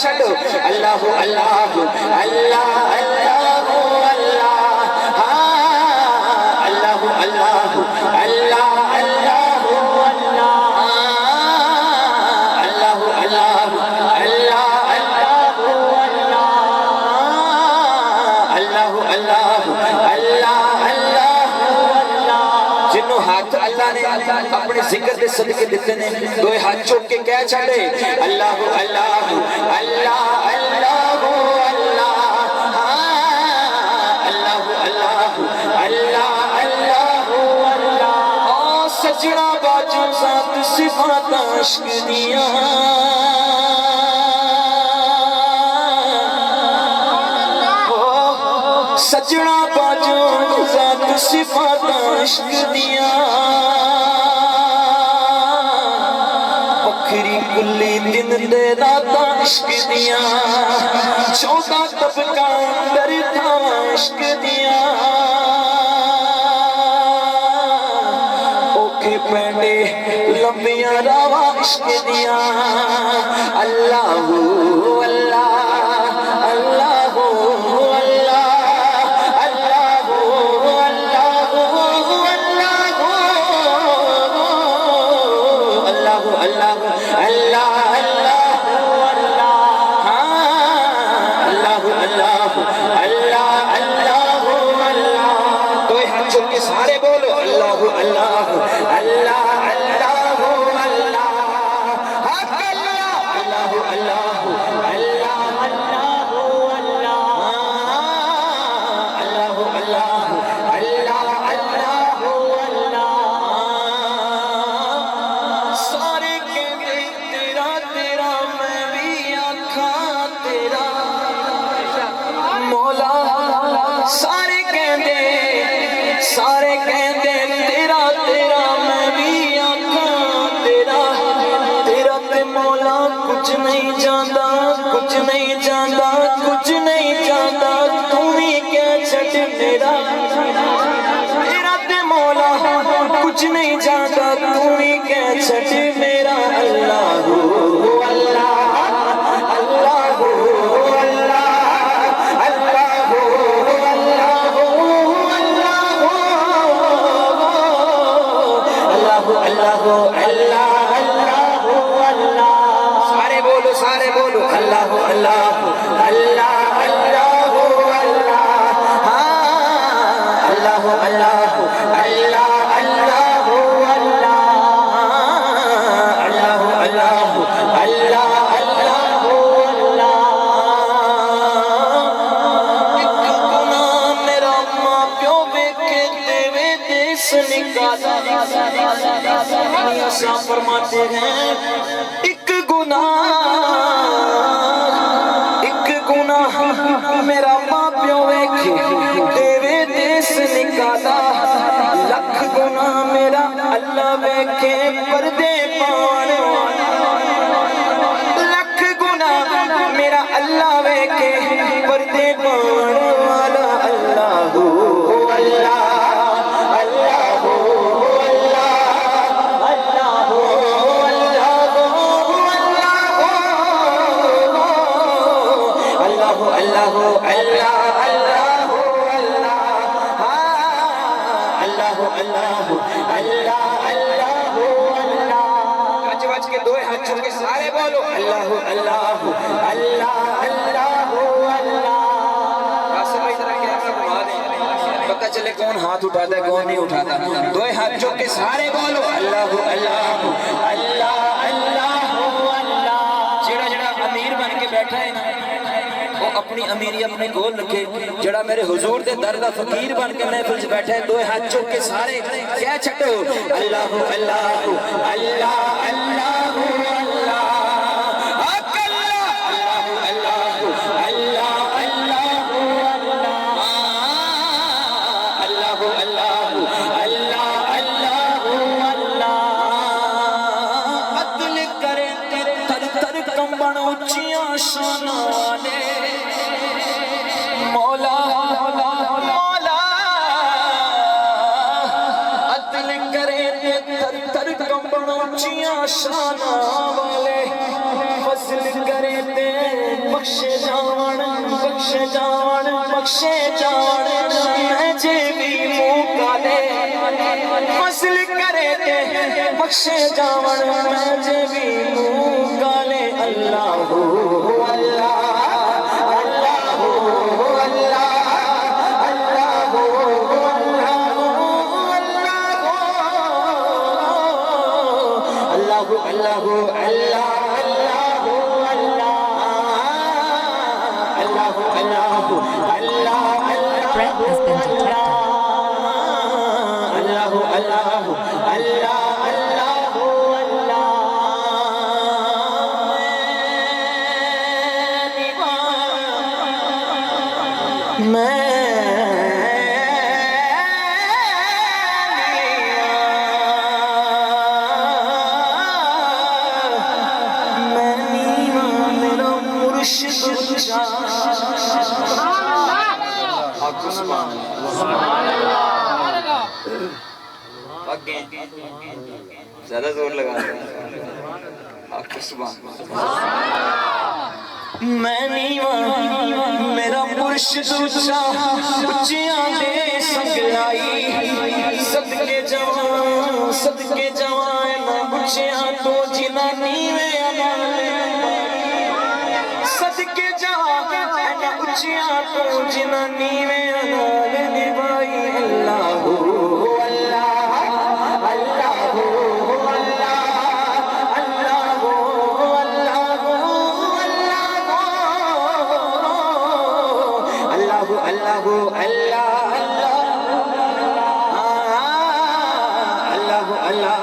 چھڑو اللہ اللہ اللہ اللہ اللہ اللہ اللہ اللہ ہاتھ اللہ نے اپنے ذکر دے صدقے دیتے نے دوئے ہاتھ چوک کے کہہ چھڑے اللہ اللہ اللہ اللہ اللہ اللہ اللہ اللہ سجڑا باجو ذات صفات عشق دیا سجڑا باجو ذات صفات عشق دیا بکری کلی دن دے رات عشق دیا چودہ طبقہ اندر تھا عشق دیا اوکھے پینڈے لمبیاں راوا عشق دیا اللہ اللہ اللہ سارے بولو اللہ اللہ اللہ اللہ اللہ اللہ اللہ سارے کہتے تیرا تیرا میں بھی آنکھاں تیرا مولا سارے کہتے تیرا تیرا میں بھی آنکھاں تیرا تیرا تے مولا کچھ نہیں جاندہ کچھ نہیں جاندہ کچھ نہیں جاندہ تم ہی کہہ چھٹ میرا تیرا تے مولا کچھ نہیں جاندہ تم ہی کہہ چھٹ میرا اللہ سارے بولو اللہ اللہ اللہ اللہ اللہ اللہ اللہ اللہ اللہ اللہ ایک گناہ میرا ماں پیو ویکھے دیوے دیس نکالا ایسا فرماتے ہیں ایک گناہ میرا ماں پیو ویکھے دیوے دیس نکالا لکھ گناہ میرا اللہ ویکھے پردے پانے لکھ گناہ میرا اللہ ویکھے پردے پانے والا اللہ اللہ سارے بولو اللہ اللہ اللہ اللہ قاسم بھائی ذرا کیمرہ گھما دیں پتہ چلے کون ہاتھ اٹھاتا ہے کون نہیں اٹھاتا دوئے ہاتھ چوک کے سارے بولو اللہ اللہ اللہ اللہ جڑا جڑا امیر بن کے بیٹھا ہے نا وہ اپنی امیری اپنے گول رکھے جڑا میرے حضور دے دردہ فقیر بن کے محفل سے بیٹھا ہے دوئے ہاتھ چوک کے سارے کیا چھٹو اللہ اللہ اللہ اللہ مولا مولا عدل کرے تر تر کمبن اونچیاں شاناں والے فضل کرے بخشے جاون بخشے جاون بخشے جاون میں جے بھی منہ کالے فضل کرے تے بخشے جاون میں جے بھی منہ کالے اللہ اللہ Threat has been زیادہ زور لگا میں نیواں میرا مرشد اچھا اچھیاں دے سنگلائی صدقے جوان اچھیاں تو جنہ نیویں صدقے جوان اچھیاں تو جنہ نیویں نبھائی اللہ اللہ